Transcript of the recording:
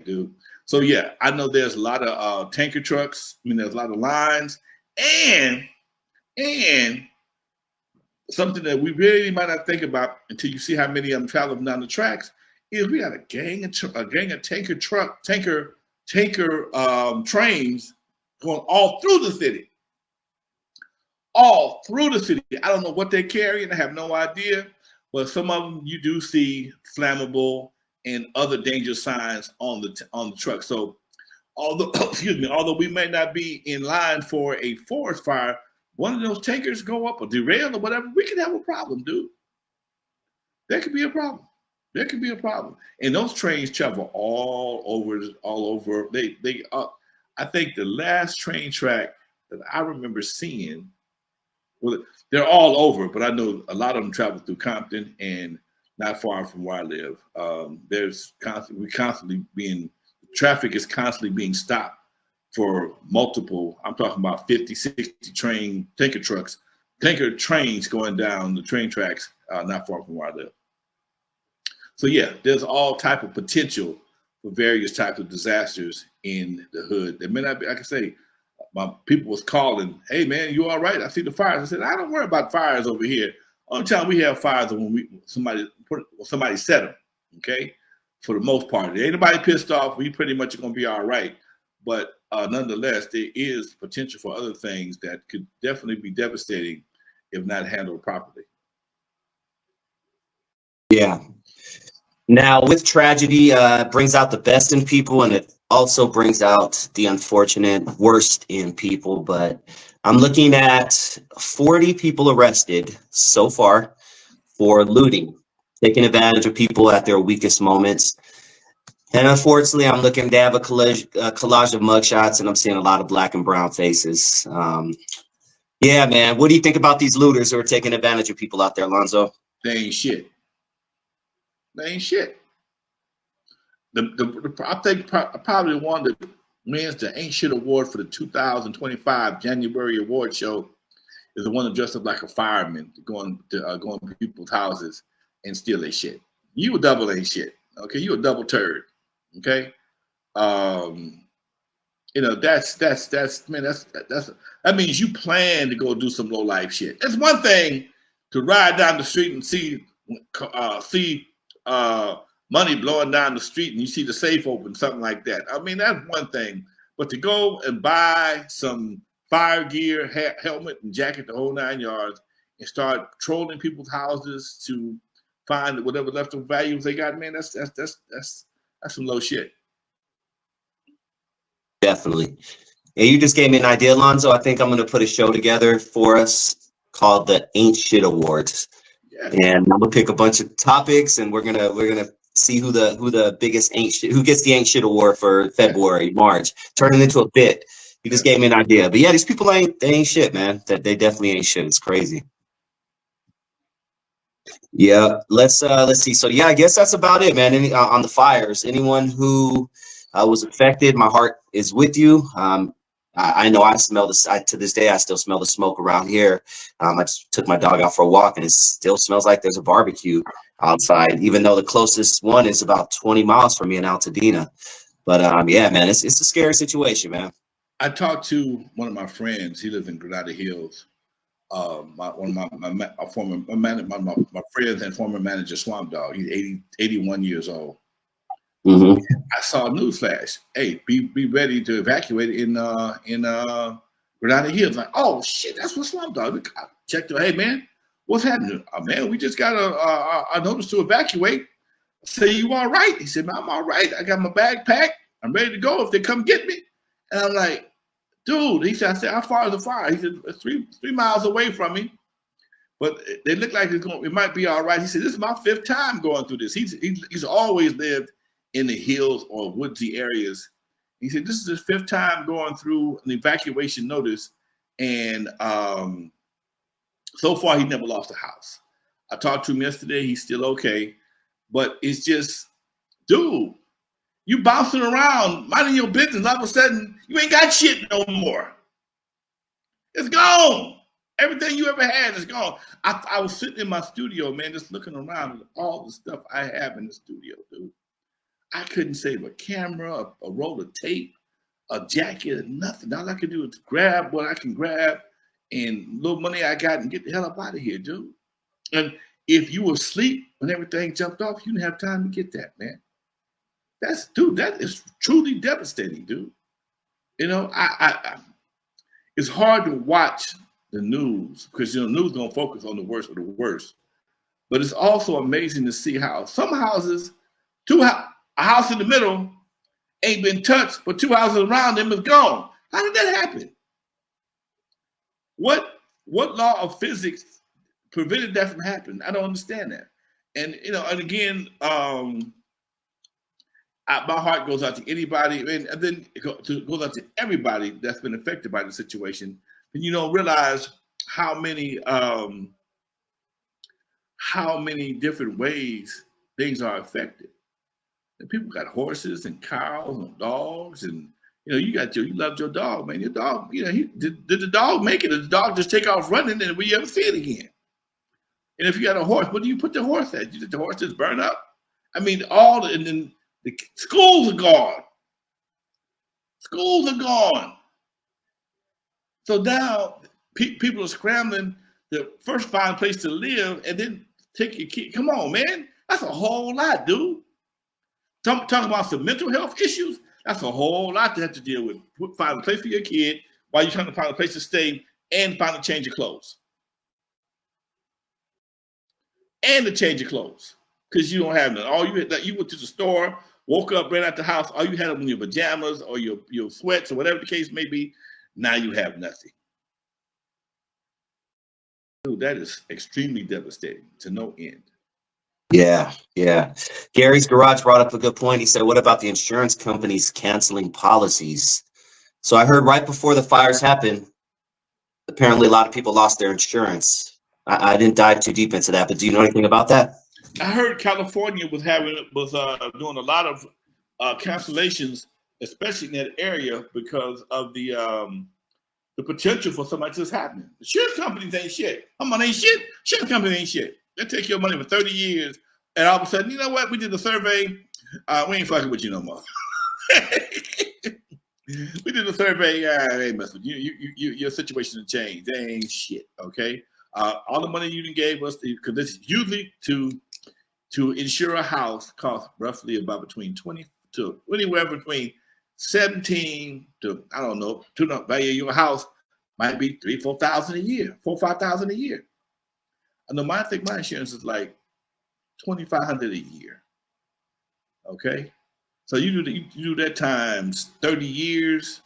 dude. So yeah, I know there's a lot of tanker trucks. I mean, there's a lot of lines, and and something that we really might not think about until you see how many of them traveling down the tracks is we got a gang of tanker trains going all through the city, all through the city. I don't know what they're carrying. I have no idea, but some of them you do see flammable and other danger signs on the truck. So although excuse me, although we may not be in line for a forest fire, one of those tankers go up or derail or whatever, we could have a problem, dude. There could be a problem. There could be a problem. And those trains travel all over. I think the last train track that I remember seeing, well, they're all over, but I know a lot of them travel through Compton and not far from where I live. Traffic is constantly being stopped for multiple, I'm talking about 50, 60 tanker trains going down the train tracks not far from where I live. So yeah, there's all type of potential for various types of disasters in the hood. There may not be, I can say, my people was calling, hey man, you all right? I see the fires. I said, I don't worry about fires over here. Only time we have fires is when somebody set them, okay? For the most part, if ain't nobody pissed off, we pretty much are gonna be all right. But nonetheless, there is potential for other things that could definitely be devastating if not handled properly. Yeah. Now, with tragedy, brings out the best in people, and it also brings out the unfortunate worst in people. But I'm looking at 40 people arrested so far for looting, taking advantage of people at their weakest moments. And unfortunately, I'm looking, they have a collage of mugshots, and I'm seeing a lot of black and brown faces. Yeah, man. What do you think about these looters who are taking advantage of people out there, Lonzo? They ain't shit. They ain't shit. I think probably one that wins the Ain't Shit Award for the 2025 January award show is the one that dressed up like a fireman going to people's houses and steal their shit. You a double ain't shit. Okay, you a double turd. Okay, you know that means you plan to go do some low life shit. It's one thing to ride down the street and see money blowing down the street and you see the safe open, something like that. I mean, that's one thing. But to go and buy some fire gear, helmet and jacket, the whole 9 yards, and start trolling people's houses to find whatever leftover values they got, man, that's some low shit. Definitely. And you just gave me an idea, Lonzo. I think I'm going to put a show together for us called the Ain't Shit Awards. Yeah. And I'm gonna pick a bunch of topics, and we're gonna see who the biggest ain't shit, who gets the Ain't Shit Award for February, March. Turn it into a bit. You just gave me an idea. But yeah, these people they ain't shit, man. That they definitely ain't shit. It's crazy. Yeah, let's see. So yeah, I guess that's about it, man. On the fires, anyone who was affected, my heart is with you. I know I smell to this day, I still smell the smoke around here. I just took my dog out for a walk, and it still smells like there's a barbecue outside, even though the closest one is about 20 miles from me in Altadena. But yeah, man, it's a scary situation, man. I talked to one of my friends. He lives in Granada Hills. My friends and former manager, Swamp Dog. He's 81 years old. Mm-hmm. I saw a news flash. Hey, be ready to evacuate in Granada Hills. Like, oh shit, that's what Swamp Dog. I checked it. Hey man, what's happening? Oh, man, we just got a notice to evacuate. I said, you all right? He said, man, I'm all right. I got my bag packed. I'm ready to go if they come get me. And I'm like, dude. He said, I said, how far is the fire? He said, it's 3 miles away from me. But they look like it might be all right. He said, this is my 5th time going through this. He's always lived in the hills or woodsy areas. He said, this is his 5th time going through an evacuation notice. And so far, he never lost a house. I talked to him yesterday. He's still okay. But it's just, dude, you bouncing around, minding your business. All of a sudden, you ain't got shit no more. It's gone. Everything you ever had is gone. I was sitting in my studio, man, just looking around at all the stuff I have in the studio, dude. I couldn't save a camera, a roll of tape, a jacket, nothing. All I could do is grab what I can grab and little money I got and get the hell up out of here, dude. And if you were asleep when everything jumped off, you didn't have time to get that, man. Dude, that is truly devastating, dude. You know, it's hard to watch the news because, you know, news gonna focus on the worst of the worst. But it's also amazing to see how some houses, a house in the middle ain't been touched, but 2 houses around them is gone. How did that happen? What law of physics prevented that from happening? I don't understand that. And you know, and again, my heart goes out to anybody, and then it goes out to everybody that's been affected by the situation. And you don't realize how many different ways things are affected. And people got horses and cows and dogs, and you know, you loved your dog, man. Your dog, you know, did the dog make it? Did the dog just take off running, and will you ever see it again? And if you got a horse, what do you put the horse at? Did the horse just burn up? I mean, and then the schools are gone. Schools are gone. So now people are scrambling to first find a place to live and then take your kid. Come on, man. That's a whole lot, dude. Talking about some mental health issues, that's a whole lot to have to deal with. Find a place for your kid while you're trying to find a place to stay and find a change of clothes. And to change your clothes. Because you don't have none. All you had, like, you went to the store, woke up, ran out the house, all you had on your pajamas or your sweats or whatever the case may be. Now you have nothing. Dude, that is extremely devastating to no end. Yeah, yeah. Gary's Garage brought up a good point. He said, what about the insurance companies canceling policies? So I heard right before the fires happened, apparently a lot of people lost their insurance. I didn't dive too deep into that, but do you know anything about that? I heard California was doing a lot of cancellations, especially in that area, because of the potential for something like this happening. Insurance companies ain't shit. Come on, ain't shit. Insurance companies ain't shit. They take your money for 30 years, and all of a sudden, you know what? We did a survey. We ain't fucking with you no more. We did a survey. They ain't messing with you. Your situation has changed. They ain't shit. Okay. All the money you done gave us, because this is usually to insure a house costs roughly about between 20 to anywhere between 17 to, I don't know, to the value of your house might be $3,000-4,000 a year, $4,000-5,000 a year. I know I think my insurance is like $2,500 a year. Okay, so you do that times 30 years.